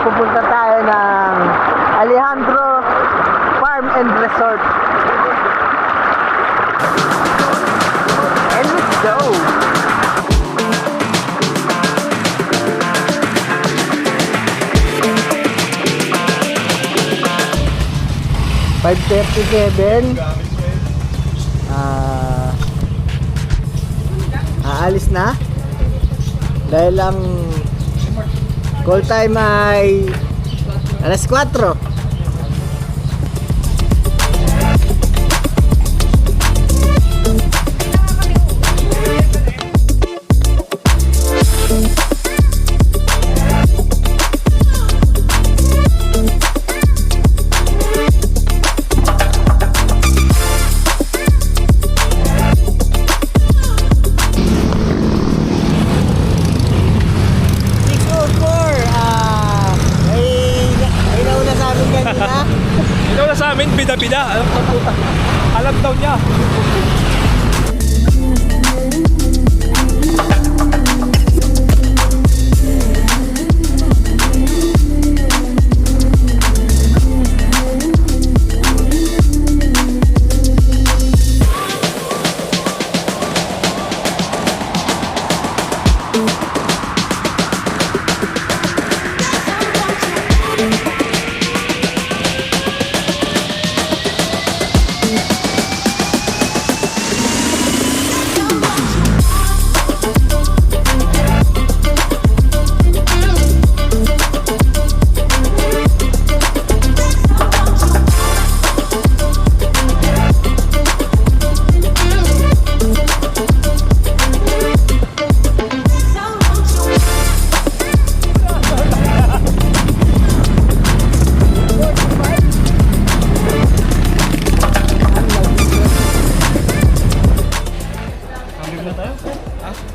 pupunta tayo ng Alejandro Farm and Resort. And let's go! 5:37. Aalis na dahil ang call time ay alas 4. Bida-bida, alam daw niya.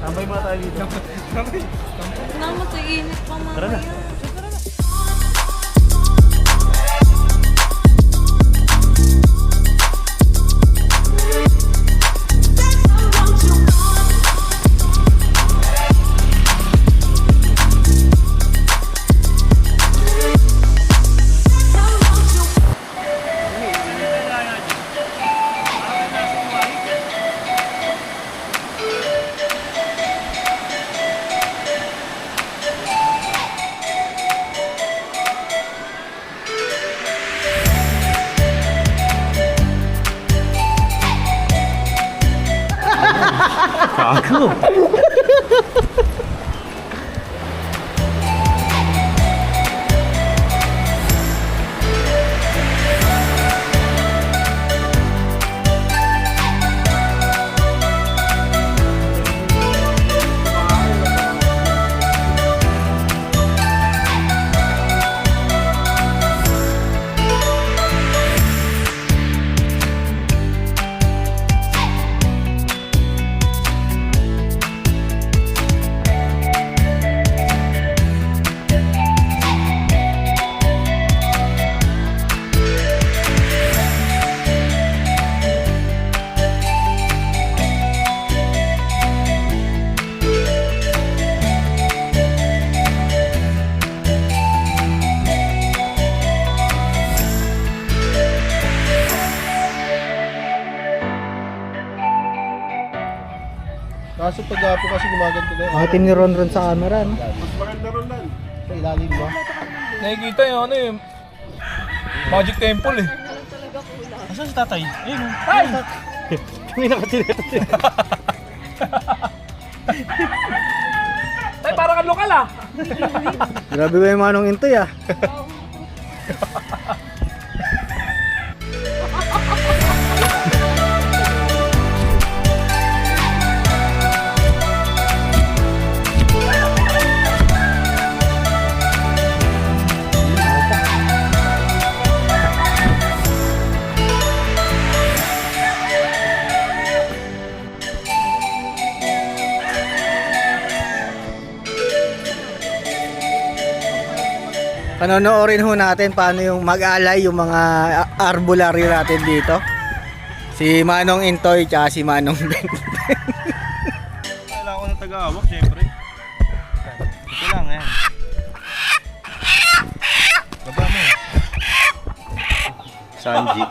Tambay muna tayo dito. Tambay. Naman, init pa mamaya. Tara na. Aku. Kaso pag-apo kasi gumaganto na yun. Tiniron-ron sa camera, no? Mas maganda ron lang. Sa ilalim ba? Nakikita yung ano yung Magic Temple eh. Asan si tatay? Ayun o. Ay! May nakatireta siya. Tay, parang ang lokal ah. Grabe ba yung manong intoy ah. Panonoorin ho natin paano yung mag-alay yung mga arbolaryo natin dito. Si Manong Intoy tsaka si Manong Ben. Kailangan ko ng taga-awak, syempre. Ito lang, ayan. Sanji.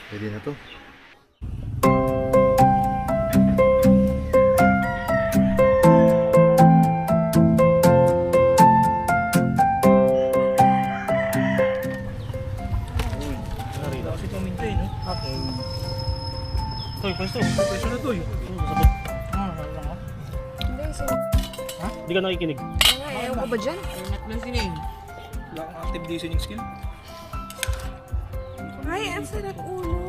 Pwede na to. Narila kasi paminta eh, no? Okay. Toy, pwesto na to eh. Sabot. Hindi, Hindi ka nakikinig. ayaw ko ba dyan? Wala kang active listening skill. Ay, ang sarap ulo.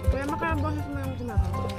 Kuya, makarabangit mo yung ginagawa.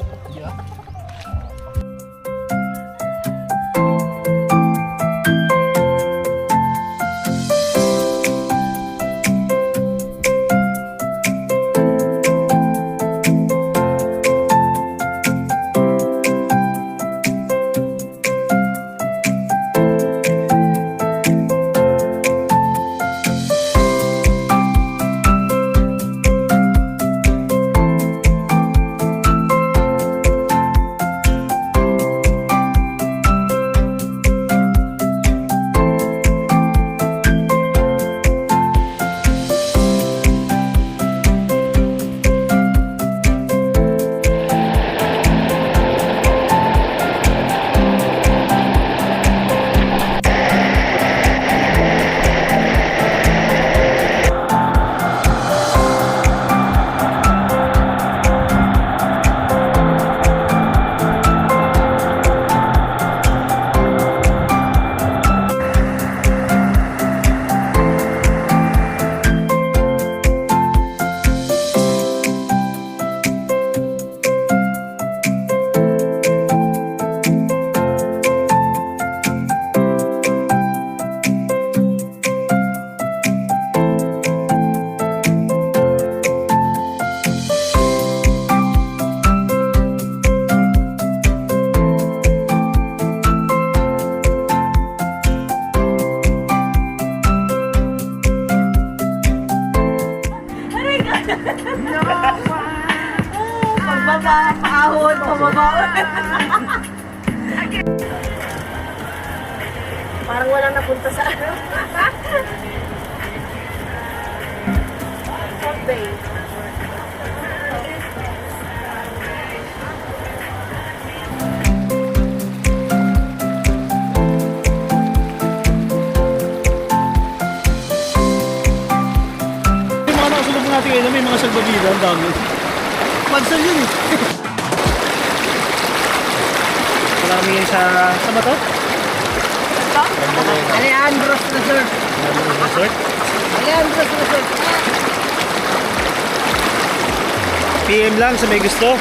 Paahon, pababa. Parang walang napunta sa ano. Subway. Yung mga nakasulog natin ngayon, may mga salbabida, ang dami. Pansal yun eh. Marami yan sa ba to? Alejandro's Resort. Resort? Alejandro's Resort. PM lang sa may gusto.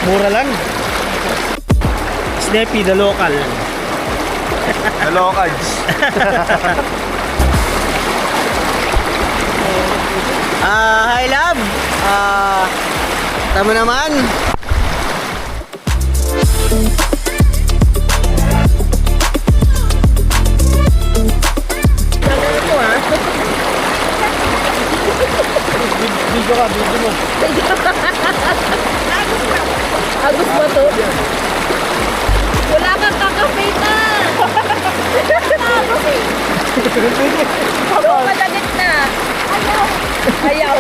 Mura lang. Snappy the local. Hello, Kads. Hi love. Tama naman. Video ka, video mo. Agus ba to? Wala kang kakapita! Tapos eh. Doon ka lagit na. Ayaw.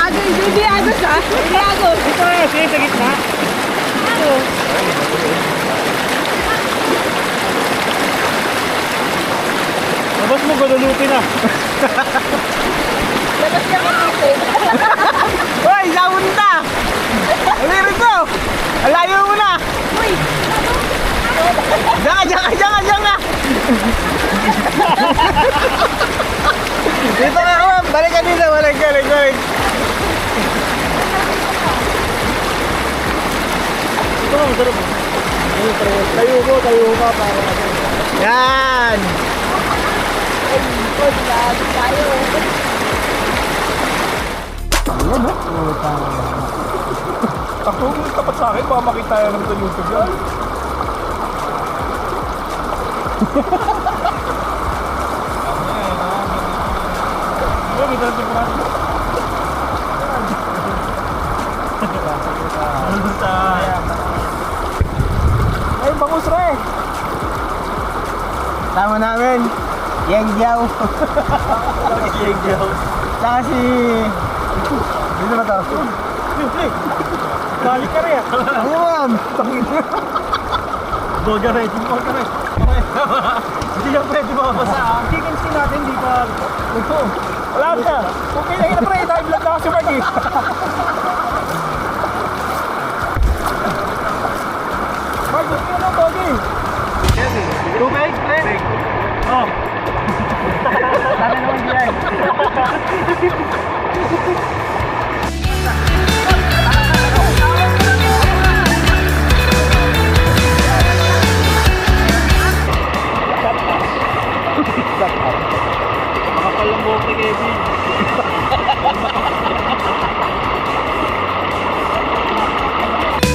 Agos, hindi agos ha? Hindi agos. Ito na, sige, sa gitna. Labas mo, Guadalupe na. Labas niya ka dito. Hoy, saunta! Ulirin ko! Alayo mo na! Uy! Diyan ka! Dito na ako, ma'am. Balik ka dito, balik. Ito nga, masarap. Tayo ko para Yan! Uy, lagi tayo. Ako, tapat sa akin, baka makita yan naman sa YouTube yan. Ano, may talagang sigurado. Ay, bangus re! Tama namin. Yang Jiao. Saka si... Dito na to. Balik ka rin. Ano ma'am? Bulgaret. Hindi ka pwede makapasa ha. Chickens natin, hindi pa... Ito. Wala na. Okay na yun na pre. Tayo vlog na kasi Mark eh. Mark, gusto nyo ng Pogi? Tubig, pre? Oh. Sana naman yan. Makapalang buhok ni Kevin.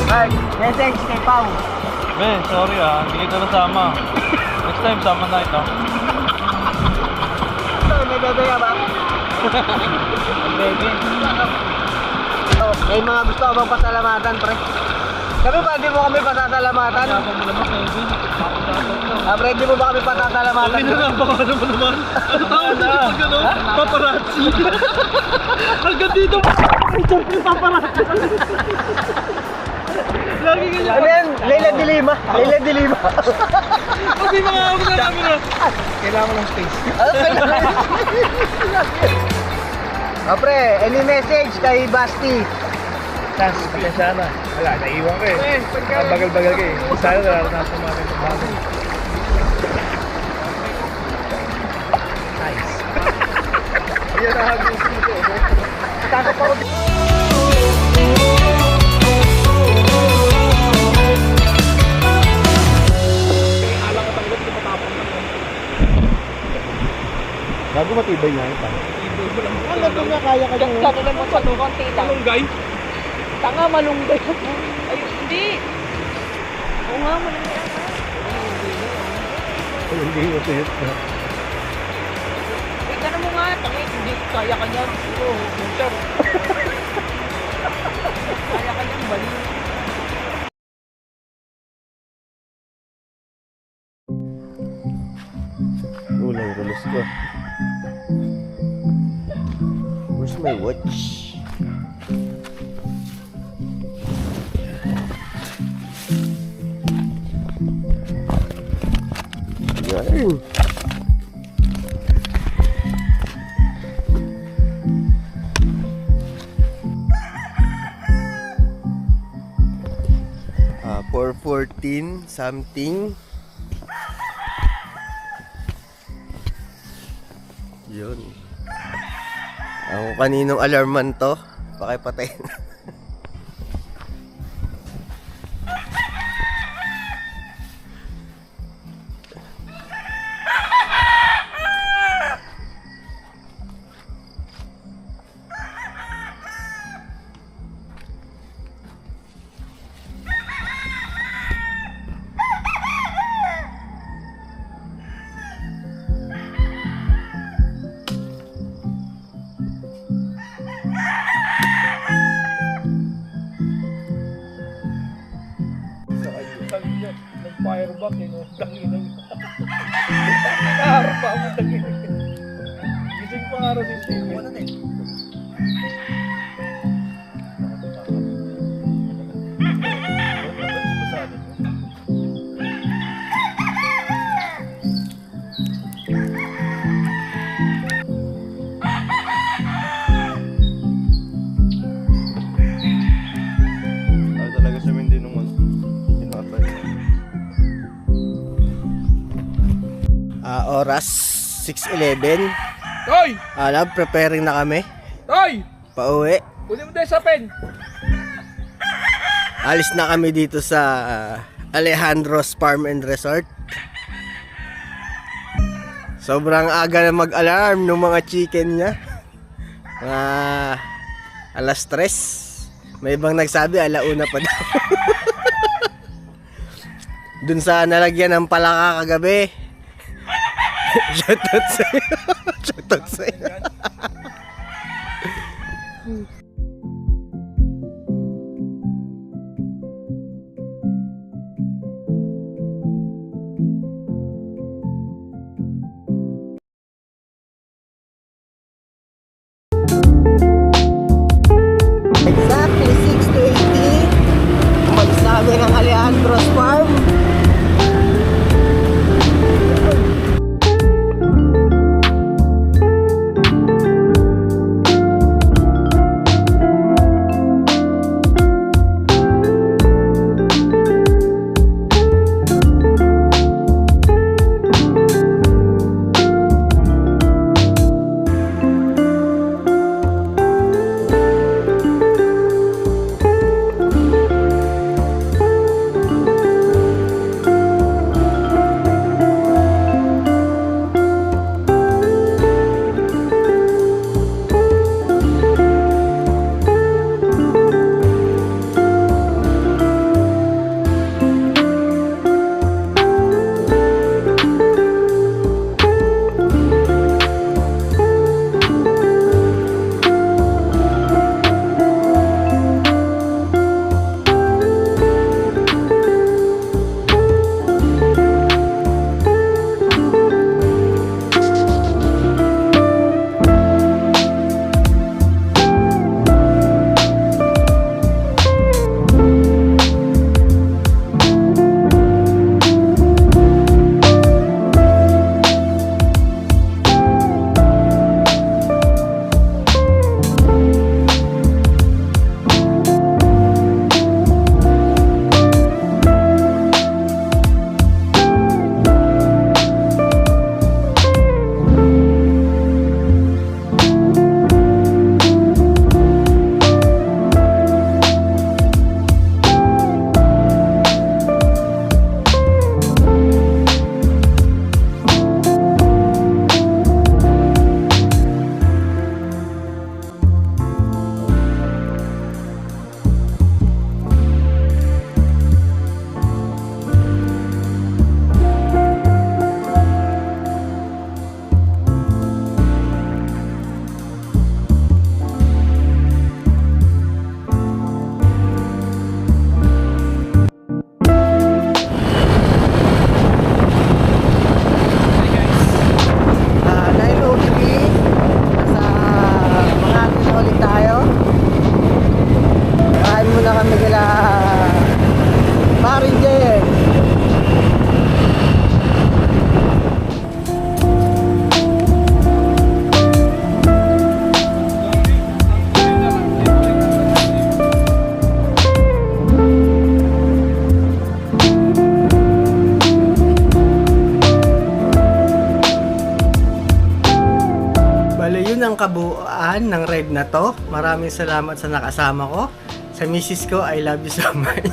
Mark, message kay Pao. Ben, sorry ah, hindi kita nasama. Next time, sama na ito. Ito, may bebe ka ba? Baby. Oh, may mga gusto ka bang pasalamatan, pre? Kami ba, di mo kami pasasalamatan? Ako mo naman, Kevin. Pre, di mo ba kami pasasalamatan? Baka naman naman. Ano tawag na pag ano? Paparazzi. Hanggang dito paparazzi. Lagi ganyan. Ano yan? Leila de Lima. Kasi mga ako na camera. Kailangan ng space. Pre, any message kay Basti? Tas, pasensya na. Wala, naiwan ko eh. Bagal-bagal ka eh. Sana naranasan mo namin ng bago. Nice. Yan ang hagin ko. Takot ako. Bago matibay nga ito. Ano ba nga kaya ka dyan? Sabi lang mo sa konti lang. Malunggay? Tanga, malunggay. Ay, hindi. Oo nga, malunggay. Hindi mo ito yun. Uy, gano'n mo nga. Tangi, hindi. Kaya ka niyan. Oo, sir. Kaya ka niyan, bali. Ulang rulos ko. Where's my watch? Yan. Ah, 4:14 something. Yun. Ako kaninong alarman to? Pakipatay na. Nag-fireback eh, no? Tanginan. Nakaharap pa ako tanginan. Gising pa araw din siya. Wala na eh. Oras 6:11. Toy! Love, preparing na kami. Toy! Pauwi. Kunin mo tayo sa pen. Alis na kami dito sa Alejandro's Farm and Resort. Sobrang aga na mag-alarm ng mga chicken niya. Alas 3. May ibang nagsabi 1:00 pa daw. Dun sa nalagyan ng palaka kagabi. Shoutout sa'yo. Shoutout sa'yo. Exactly 6:20. Umalis na kami ng Alejandro's Farm. Yun ang kabuuan ng ride na to. Maraming salamat sa nakasama ko. Sa misis ko, I love you so much.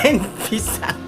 And peace out.